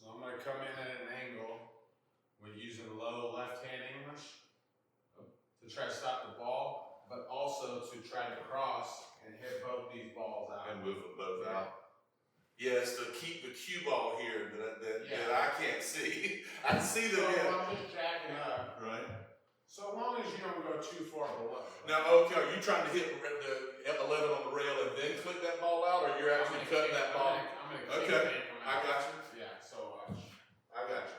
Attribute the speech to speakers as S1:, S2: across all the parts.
S1: So I'm going to come in at an angle with using low left-hand English to try to stop the ball, but also to try to cross and hit both these balls out.
S2: And move them both out. Yeah, it's to keep the cue ball here that I can't see. I see them.
S1: So I'm just jacking up.
S2: Right.
S1: So long as you don't go too far below.
S2: Now, okay, are you trying to hit the 11 on the rail and then click that ball out, or you're actually cutting that ball?
S1: I'm going to
S2: okay, I got you.
S1: Yeah, so
S2: I got you.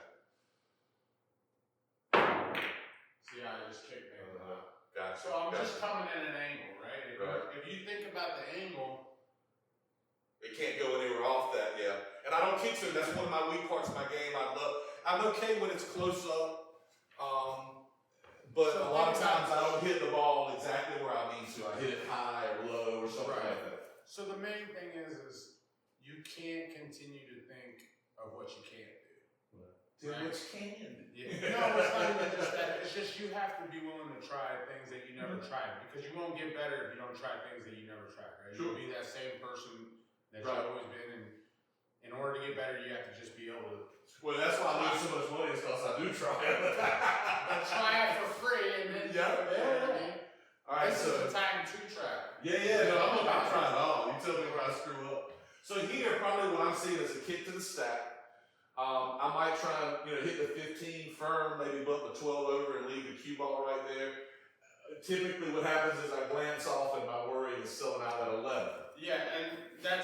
S1: See how I just kicked it out?
S2: Got you.
S1: So I'm just coming in an angle, right? If you think about the angle,
S2: it can't go anywhere off that, yeah. And I don't kick so that's one of my weak parts of my game. I'm okay when it's close up, but a lot of times I don't hit the ball exactly where I need to. I hit it high or low or something like that.
S1: So the main thing is you can't continue to think of what you can't do.
S2: Right. Which can you do?
S1: Yeah. No, it's not even just that. It's just you have to be willing to try things that you never tried, because you won't get better if you don't try things that you never tried, right?
S2: Sure.
S1: You'll be that same person that you've always been, and in order to get better, you have to just be able to.
S2: Well, that's why I lose so much money, is because I do try it.
S1: Try it for free, and then you know what I mean?
S2: All right,
S1: this is the time to try.
S2: Yeah, no, I'm trying it all. You tell me where I screw up. So here, probably what I'm seeing is a kick to the stack. I might try and hit the 15 firm, maybe bump the 12 over and leave the cue ball right there. Typically, what happens is I glance off and my worry is selling out at 11.
S1: Yeah, and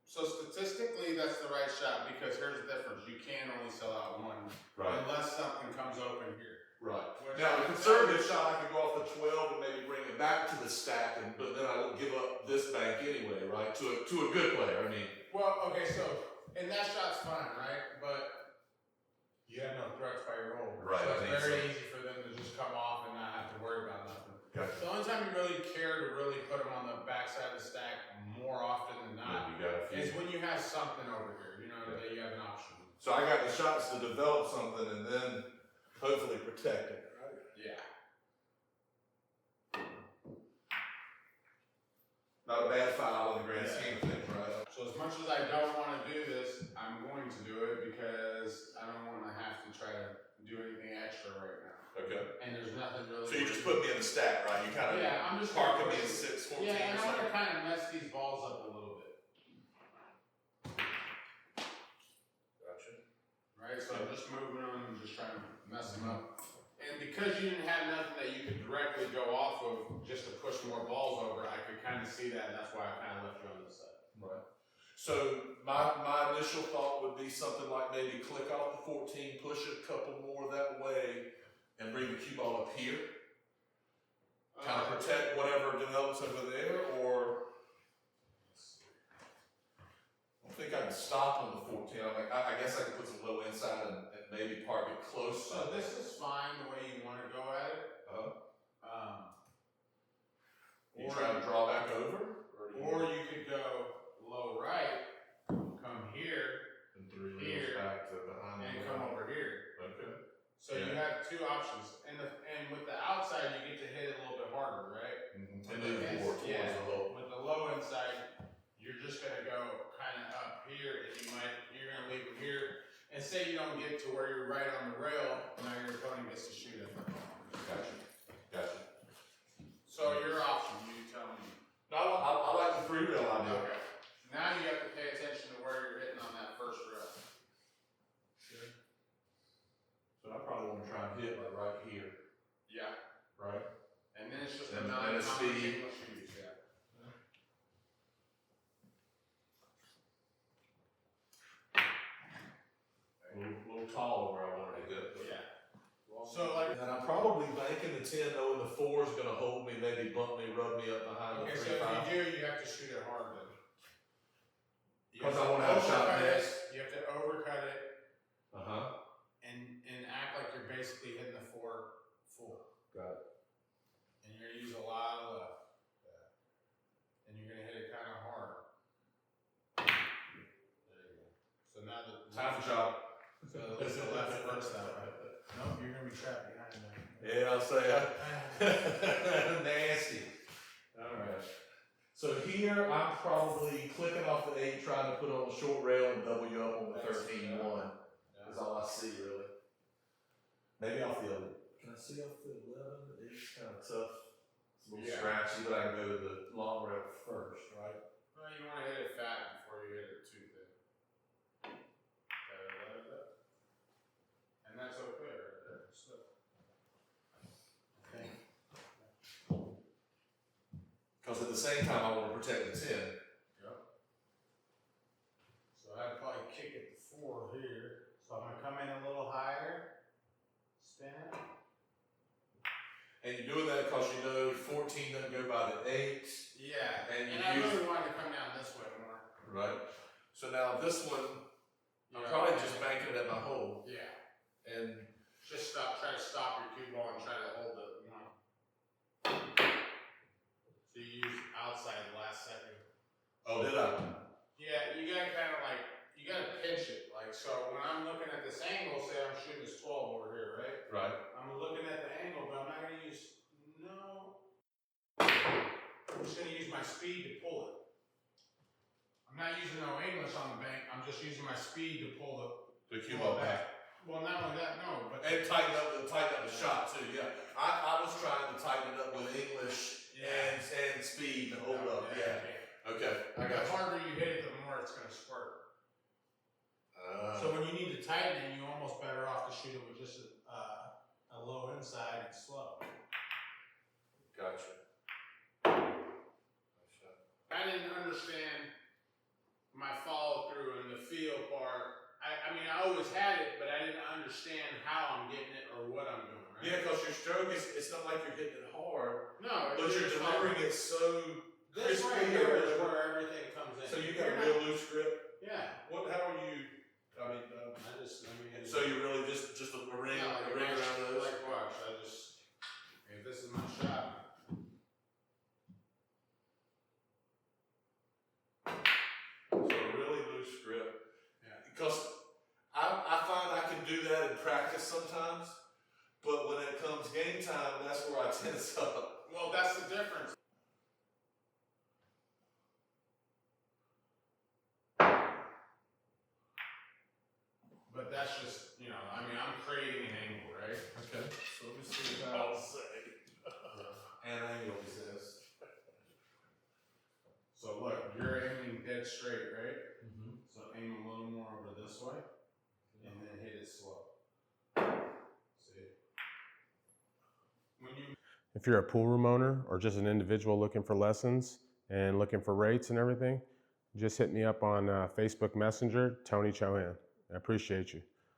S1: so statistically that's the right shot, because here's the difference: you can only sell out one, unless something comes open here.
S2: Right. Now, the conservative shot, I could go off the 12 and maybe bring it back to the stack, but then I would give up this bank anyway, right? To a good player, I mean.
S1: Well, okay, so and that shot's fine, right? But you have no threats by your roll.
S2: Right.
S1: So it's very easy for them to just come off and not have to worry about nothing.
S2: Gotcha.
S1: The only time you really care to really put them on the backside of the stack more often than not is when you have something over here, that you have an option.
S2: So I got the shots to develop something and then hopefully protect it, right?
S1: Yeah.
S2: Not a bad foul in the grand scheme of things, right?
S1: So as much as I don't want to do this, I'm going to do it because I don't want to have to try to do anything extra right now.
S2: Okay.
S1: And there's nothing really.
S2: So you just put me in the stack, right? You kind of
S1: I'm just
S2: parking me in 6, 14
S1: and
S2: or
S1: I'm going
S2: something.
S1: to kind of mess these balls up a little bit.
S2: Gotcha.
S1: Right? So I'm just moving them and just trying to mess them up. And because you didn't have nothing that you could directly go off of just to push more balls over, I could kind of see that, and that's why I kind of left you on this side.
S2: Right. So my initial thought would be something like maybe click off the 14, push it a couple more that way, and bring the cue ball up here. Kind of protect whatever develops over there, or I don't think I can stop on the 14. I guess I could put some low inside and maybe park it close.
S1: So this is fine the way you want to go at it.
S2: You try to draw back over?
S1: Or you could go low right, come here,
S2: and 3 reels back to behind
S1: and come over here.
S2: Okay.
S1: So you have two options. And with the outside, you get to hit it a little bit harder, right?
S2: Mm-hmm. And move more towards the low.
S1: With the low inside, you're just going to go kind of up here, and you're going to leave it here. And say you don't get to where you're right on the rail, now your opponent gets to shoot it.
S2: Gotcha.
S1: So your option, you tell me.
S2: No, I like the 3 rail idea.
S1: Okay. Now you have to pay attention to where you're hitting on that first rail.
S2: Sure. So I probably want to try and hit like right here.
S1: Yeah.
S2: Right.
S1: And then it's just
S2: and
S1: a
S2: speed.
S1: shoes, yeah.
S2: A little taller where I wanted to go.
S1: Yeah. So like,
S2: and I'm probably banking the 10, knowing the 4 is going to hold me, maybe bump me, rub me up behind the 3,
S1: so
S2: 5.
S1: if you do, you have to shoot it hard then.
S2: Because I want to have a shot next.
S1: You have to overcut it.
S2: Uh-huh.
S1: And act like you're basically hitting the 4 full.
S2: Got it.
S1: And you're going to use a lot of left. Yeah. And you're going to hit it kind of hard. There you go. So now the
S2: time for shot.
S1: So at least the left works that way. Nope, you're going to be trapped behind that.
S2: Yeah, I'll say nasty. All right. So here, I'm probably clicking off the 8, trying to put on the short rail and double you up on the 13-1. That's all I see, really. Maybe off the 11. Can I see off the 11? It's kind of tough. It's a little scratchy, but I can go to the long rail first, right?
S1: Well, you want to hit it fat before you hit it too thin. And that's okay right there. So, okay.
S2: Because at the same time, I want to protect the 10.
S1: Yep. So I'd probably kick it to 4 here. So I'm going to come in a little higher, spin it.
S2: And you're doing that because you know 14 doesn't go by the 8.
S1: Yeah.
S2: And
S1: I really wanted to come down this way more.
S2: Right. So now this one, I'm probably just banking it at my hole.
S1: Yeah.
S2: And
S1: just try to stop your cue ball and try to hold it. You know. So you use outside the last second.
S2: Oh, did I?
S1: Yeah, you gotta kind of like, you gotta pinch it. Like, so when I'm looking at this angle, say I'm shooting this 12 over here, right?
S2: Right.
S1: I'm looking at the angle, but I'm not gonna use, no. I'm just gonna use my speed to pull it. I'm not using no English on the bank, I'm just using my speed to pull
S2: The cue ball back.
S1: Well, not only that, no, but.
S2: And tighten up the shot too, yeah. I was trying to tighten it up with English and speed to hold up, yeah. Okay, I got
S1: The
S2: you.
S1: harder you hit it, the more it's gonna squirt. So when you need to tighten it, you're almost better off to shoot it with just a low inside and slow.
S2: Gotcha.
S1: I didn't understand my follow through and the feel part. I mean, I always had it, but I didn't understand how I'm getting it or what I'm doing. Right?
S2: Yeah, because your stroke it's not like you're hitting it hard,
S1: No,
S2: but you're delivering it so
S1: this
S2: crispy.
S1: right here is where everything comes in.
S2: So you got a real loose grip.
S1: Yeah.
S2: How are you? I mean, so you really just a ring,
S1: yeah,
S2: a ring around those.
S1: Like watch, if this is my shot.
S2: So a really loose grip.
S1: Yeah.
S2: Because I find I can do that in practice sometimes, but when it comes game time, that's where I tense up.
S1: Well, that's the difference. But that's just, I mean, I'm creating an angle, right?
S2: Okay. So let me see how I'll say. An angle, he says.
S1: So look, you're aiming dead straight, right?
S2: Mm-hmm.
S1: So aim a little more over this way, and then hit it slow. See? If you're a pool room owner or just an individual looking for lessons and looking for rates and everything, just hit me up on Facebook Messenger, Tony Chohan. I appreciate you.